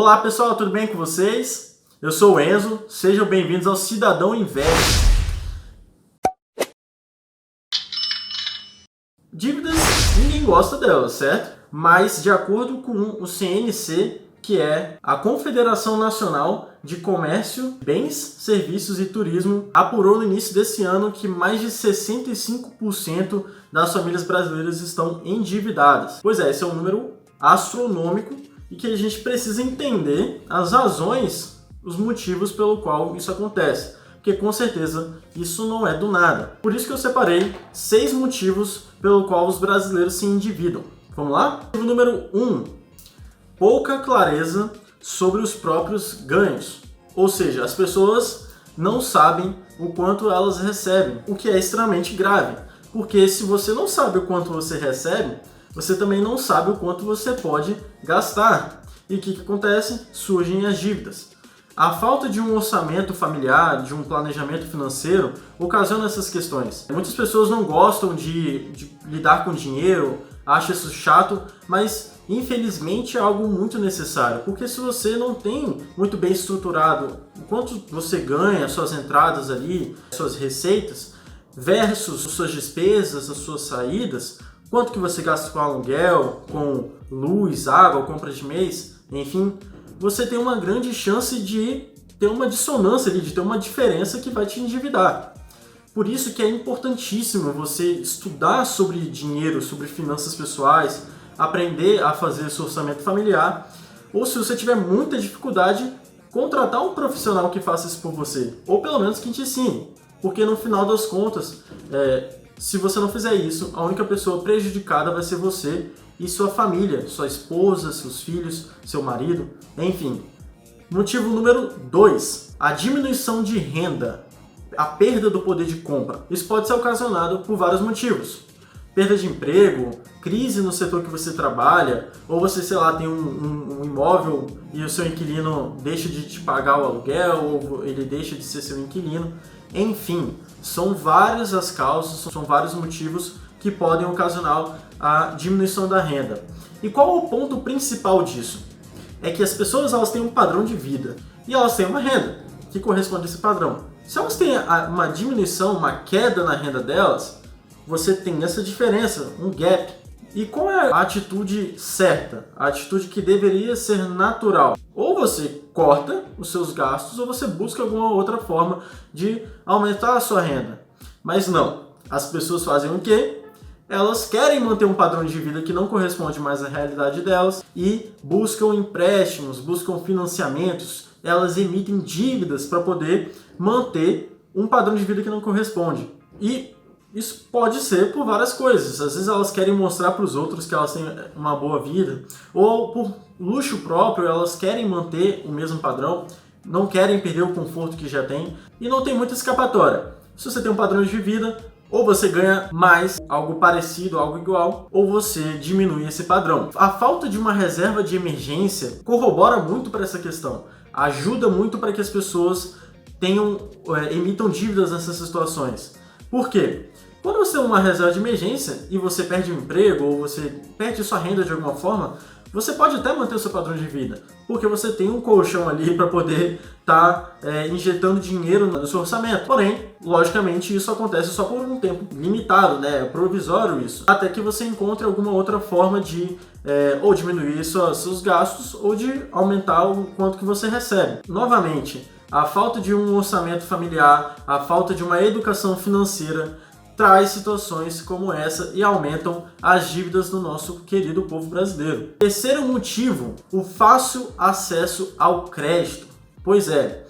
Olá pessoal, tudo bem com vocês? Eu sou o Enzo, sejam bem-vindos ao Cidadão Investe. Dívidas, ninguém gosta delas, certo? Mas de acordo com o CNC, que é a Confederação Nacional de Comércio, Bens, Serviços e Turismo, apurou no início desse ano que mais de 65% das famílias brasileiras estão endividadas. Pois é, esse é um número astronômico e que a gente precisa entender as razões, os motivos pelo qual isso acontece. Porque com certeza isso não é do nada. Por isso que eu separei 6 motivos pelo qual os brasileiros se endividam. Vamos lá? Motivo número 1. Pouca clareza sobre os próprios ganhos. Ou seja, as pessoas não sabem o quanto elas recebem, o que é extremamente grave. Porque se você não sabe o quanto você recebe, você também não sabe o quanto você pode gastar. E o que acontece? Surgem as dívidas. A falta de um orçamento familiar, de um planejamento financeiro, ocasiona essas questões. Muitas pessoas não gostam de lidar com dinheiro, acham isso chato, mas infelizmente é algo muito necessário. Porque se você não tem muito bem estruturado o quanto você ganha, suas entradas ali, suas receitas, versus suas despesas, as suas saídas, quanto que você gasta com aluguel, com luz, água, compra de mês, enfim, você tem uma grande chance de ter uma dissonância ali, de ter uma diferença que vai te endividar. Por isso que é importantíssimo você estudar sobre dinheiro, sobre finanças pessoais, aprender a fazer seu orçamento familiar, ou se você tiver muita dificuldade, contratar um profissional que faça isso por você, ou pelo menos que te ensine, porque no final das contas, se você não fizer isso, a única pessoa prejudicada vai ser você e sua família, sua esposa, seus filhos, seu marido, enfim. Motivo número 2, a diminuição de renda, a perda do poder de compra. Isso pode ser ocasionado por vários motivos. Perda de emprego, crise no setor que você trabalha, ou você, sei lá, tem um imóvel e o seu inquilino deixa de te pagar o aluguel, ou ele deixa de ser seu inquilino. Enfim, são várias as causas, são vários motivos que podem ocasionar a diminuição da renda. E qual é o ponto principal disso? É que as pessoas elas têm um padrão de vida e elas têm uma renda que corresponde a esse padrão. Se elas têm uma diminuição, uma queda na renda delas, você tem essa diferença, um gap. E qual é a atitude certa? A atitude que deveria ser natural. Ou você corta os seus gastos ou você busca alguma outra forma de aumentar a sua renda. Mas não. As pessoas fazem o quê? Elas querem manter um padrão de vida que não corresponde mais à realidade delas e buscam empréstimos, buscam financiamentos, elas emitem dívidas para poder manter um padrão de vida que não corresponde. E isso pode ser por várias coisas. Às vezes elas querem mostrar para os outros que elas têm uma boa vida, ou por luxo próprio elas querem manter o mesmo padrão, não querem perder o conforto que já têm e não tem muita escapatória. Se você tem um padrão de vida, ou você ganha mais, algo parecido, algo igual, ou você diminui esse padrão. A falta de uma reserva de emergência corrobora muito para essa questão. Ajuda muito para que as pessoas emitam dívidas nessas situações. Por quê? Quando você tem uma reserva de emergência e você perde o emprego ou você perde sua renda de alguma forma, você pode até manter o seu padrão de vida, porque você tem um colchão ali para poder estar injetando dinheiro no seu orçamento. Porém, logicamente, isso acontece só por um tempo limitado, né? É provisório isso. Até que você encontre alguma outra forma de ou diminuir seus gastos ou de aumentar o quanto que você recebe. Novamente, a falta de um orçamento familiar, a falta de uma educação financeira traz situações como essa e aumentam as dívidas do nosso querido povo brasileiro. Terceiro motivo, o fácil acesso ao crédito. Pois é,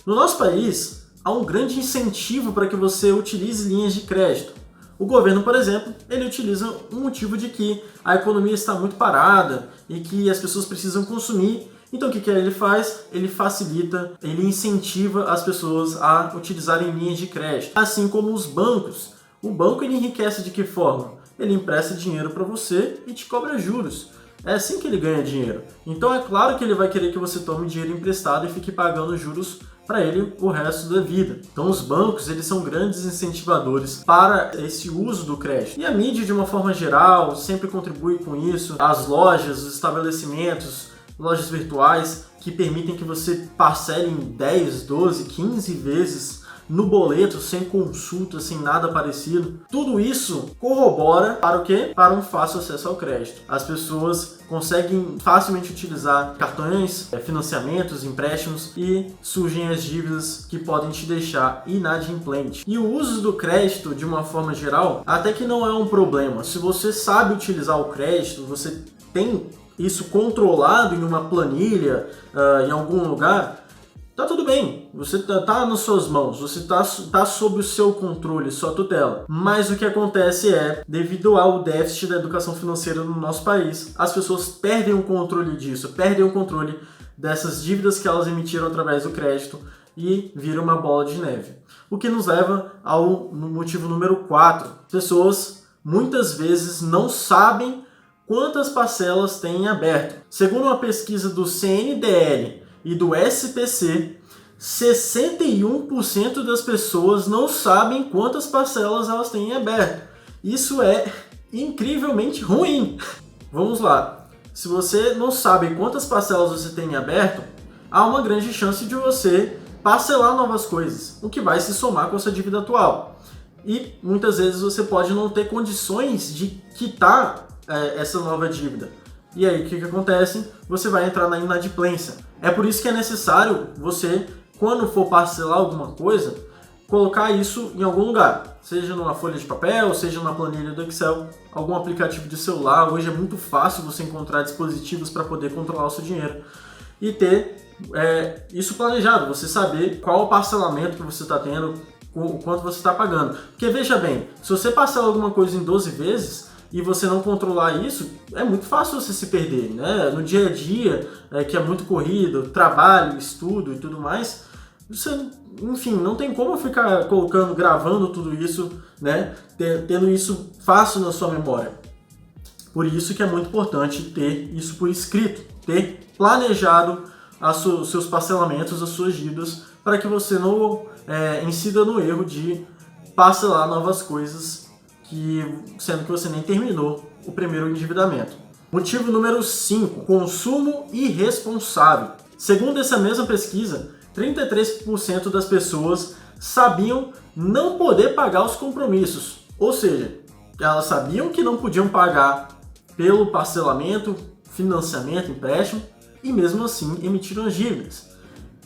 no nosso país há um grande incentivo para que você utilize linhas de crédito. O governo, por exemplo, ele utiliza um motivo de que a economia está muito parada e que as pessoas precisam consumir. Então o que ele faz? Ele facilita, ele incentiva as pessoas a utilizarem linhas de crédito. Assim como os bancos. O banco ele enriquece de que forma? Ele empresta dinheiro para você e te cobra juros. É assim que ele ganha dinheiro. Então é claro que ele vai querer que você tome dinheiro emprestado e fique pagando juros para ele o resto da vida. Então os bancos eles são grandes incentivadores para esse uso do crédito. E a mídia de uma forma geral sempre contribui com isso. As lojas, os estabelecimentos, lojas virtuais que permitem que você parcele em 10, 12, 15 vezes no boleto, sem consulta, sem nada parecido. Tudo isso corrobora para o quê? Para um fácil acesso ao crédito. As pessoas conseguem facilmente utilizar cartões, financiamentos, empréstimos e surgem as dívidas que podem te deixar inadimplente. E o uso do crédito, de uma forma geral, até que não é um problema. Se você sabe utilizar o crédito, você tem isso controlado em uma planilha, em algum lugar, tá tudo bem, você tá nas suas mãos, você tá sob o seu controle, sua tutela. Mas o que acontece é, devido ao déficit da educação financeira no nosso país, as pessoas perdem o controle disso, perdem o controle dessas dívidas que elas emitiram através do crédito e vira uma bola de neve. O que nos leva ao motivo número 4. Pessoas muitas vezes não sabem quantas parcelas têm em aberto. Segundo uma pesquisa do CNDL e do SPC, 61% das pessoas não sabem quantas parcelas elas têm em aberto. Isso é incrivelmente ruim. Vamos lá. Se você não sabe quantas parcelas você tem em aberto, há uma grande chance de você parcelar novas coisas, o que vai se somar com a sua dívida atual. E muitas vezes você pode não ter condições de quitar essa nova dívida. E aí, o que acontece? Você vai entrar na inadimplência. É por isso que é necessário você, quando for parcelar alguma coisa, colocar isso em algum lugar. Seja numa folha de papel, seja na planilha do Excel, algum aplicativo de celular. Hoje é muito fácil você encontrar dispositivos para poder controlar o seu dinheiro. E ter isso planejado, você saber qual o parcelamento que você está tendo, o quanto você está pagando. Porque veja bem, se você parcela alguma coisa em 12 vezes, e você não controlar isso, é muito fácil você se perder, né? No dia a dia, que é muito corrido, trabalho, estudo e tudo mais, você, enfim, não tem como ficar gravando tudo isso, né? Tendo isso fácil na sua memória. Por isso que é muito importante ter isso por escrito, ter planejado os seus parcelamentos, as suas dívidas, para que você não incida no erro de parcelar novas coisas, sendo que você nem terminou o primeiro endividamento. Motivo número 5, consumo irresponsável. Segundo essa mesma pesquisa, 33% das pessoas sabiam não poder pagar os compromissos, ou seja, elas sabiam que não podiam pagar pelo parcelamento, financiamento, empréstimo, e mesmo assim emitiram as dívidas.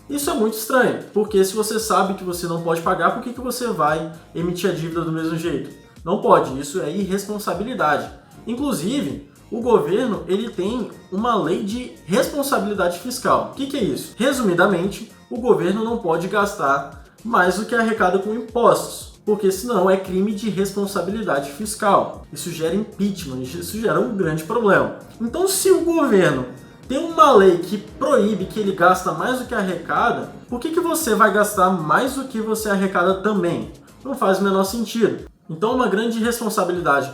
Isso é muito estranho, porque se você sabe que você não pode pagar, por que você vai emitir a dívida do mesmo jeito? Não pode, isso é irresponsabilidade. Inclusive, o governo ele tem uma lei de responsabilidade fiscal. O que é isso? Resumidamente, o governo não pode gastar mais do que arrecada com impostos, porque senão é crime de responsabilidade fiscal. Isso gera impeachment, isso gera um grande problema. Então, se o governo tem uma lei que proíbe que ele gasta mais do que arrecada, por que você vai gastar mais do que você arrecada também? Não faz o menor sentido. Então, uma grande responsabilidade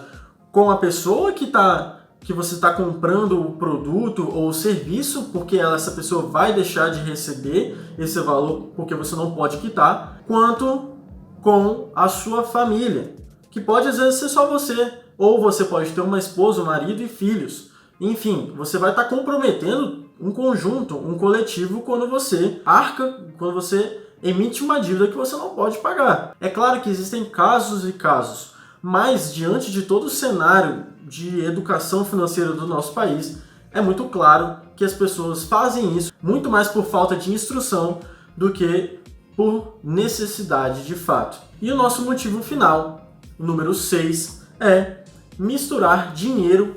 com a pessoa que você está comprando o produto ou o serviço, porque essa pessoa vai deixar de receber esse valor porque você não pode quitar, quanto com a sua família, que pode às vezes ser só você, ou você pode ter uma esposa, um marido e filhos. Enfim, você vai estar comprometendo um conjunto, um coletivo, quando você quando você emite uma dívida que você não pode pagar. É claro que existem casos e casos, mas diante de todo o cenário de educação financeira do nosso país, é muito claro que as pessoas fazem isso muito mais por falta de instrução do que por necessidade de fato. E o nosso motivo final, número 6, é misturar dinheiro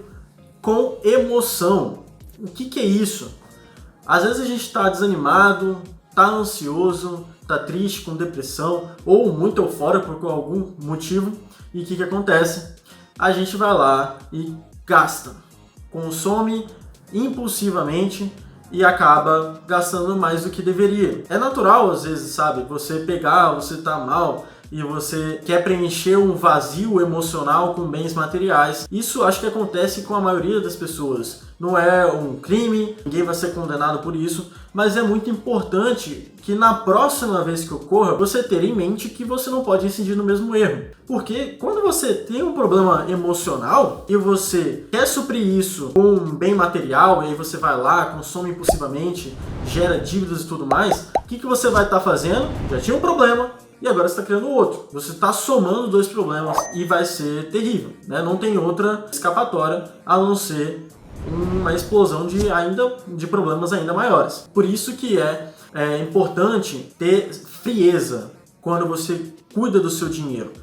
com emoção. O que é isso? Às vezes a gente está desanimado, está ansioso, está triste, com depressão ou muito eufórico por algum motivo. E o que acontece? A gente vai lá e gasta, consome impulsivamente e acaba gastando mais do que deveria. É natural às vezes, sabe? Você tá mal e você quer preencher um vazio emocional com bens materiais. Isso acho que acontece com a maioria das pessoas. não é um crime, ninguém vai ser condenado por isso, mas é muito importante que na próxima vez que ocorra, você ter em mente que você não pode incidir no mesmo erro. Porque quando você tem um problema emocional e você quer suprir isso com um bem material, e aí você vai lá, consome impulsivamente, gera dívidas e tudo mais, o que você vai estar fazendo? Já tinha um problema, e agora você está criando outro. Você está somando dois problemas e vai ser terrível, né? Não tem outra escapatória a não ser uma explosão de problemas ainda maiores. Por isso que é importante ter frieza quando você cuida do seu dinheiro.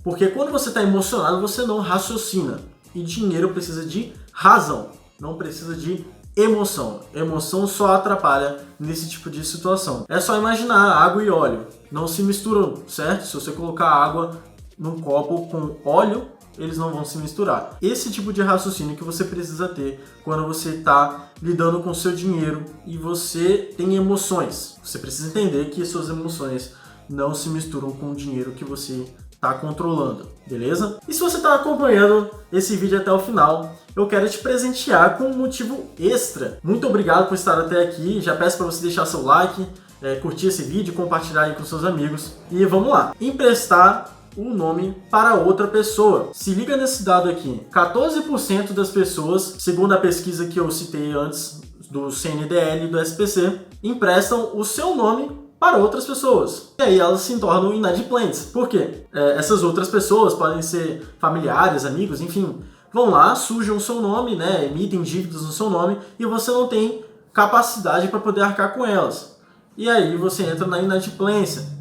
Porque quando você está emocionado, você não raciocina. E dinheiro precisa de razão, não precisa de emoção. Emoção só atrapalha nesse tipo de situação. É só imaginar água e óleo. Não se misturam, certo? Se você colocar água num copo com óleo, eles não vão se misturar. Esse tipo de raciocínio que você precisa ter quando você está lidando com o seu dinheiro e você tem emoções. Você precisa entender que suas emoções não se misturam com o dinheiro que você está controlando, beleza? E se você está acompanhando esse vídeo até o final, eu quero te presentear com um motivo extra. Muito obrigado por estar até aqui. Já peço para você deixar seu like, curtir esse vídeo, compartilhar aí com seus amigos. E vamos lá. Emprestar o nome para outra pessoa. Se liga nesse dado aqui. 14% das pessoas, segundo a pesquisa que eu citei antes do CNDL e do SPC, emprestam o seu nome para outras pessoas. E aí elas se tornam inadimplentes. Por quê? Essas outras pessoas podem ser familiares, amigos, enfim, vão lá, sujam o seu nome, né, emitem dívidas no seu nome e você não tem capacidade para poder arcar com elas. E aí você entra na inadimplência.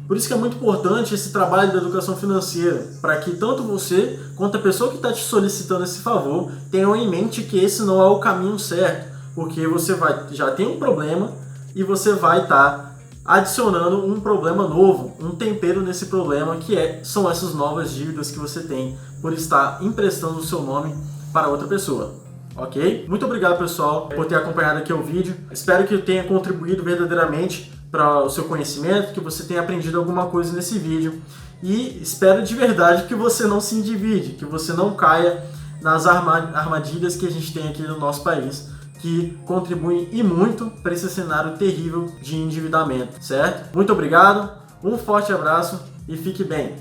Por isso que é muito importante esse trabalho da educação financeira, para que tanto você quanto a pessoa que está te solicitando esse favor tenham em mente que esse não é o caminho certo, porque você já tem um problema e você vai estar adicionando um problema novo, um tempero nesse problema, que são essas novas dívidas que você tem por estar emprestando o seu nome para outra pessoa. Ok? Muito obrigado, pessoal, por ter acompanhado aqui o vídeo. Espero que eu tenha contribuído verdadeiramente para o seu conhecimento, que você tenha aprendido alguma coisa nesse vídeo. E espero de verdade que você não se endivide, que você não caia nas armadilhas que a gente tem aqui no nosso país, que contribuem e muito para esse cenário terrível de endividamento, certo? Muito obrigado, um forte abraço e fique bem!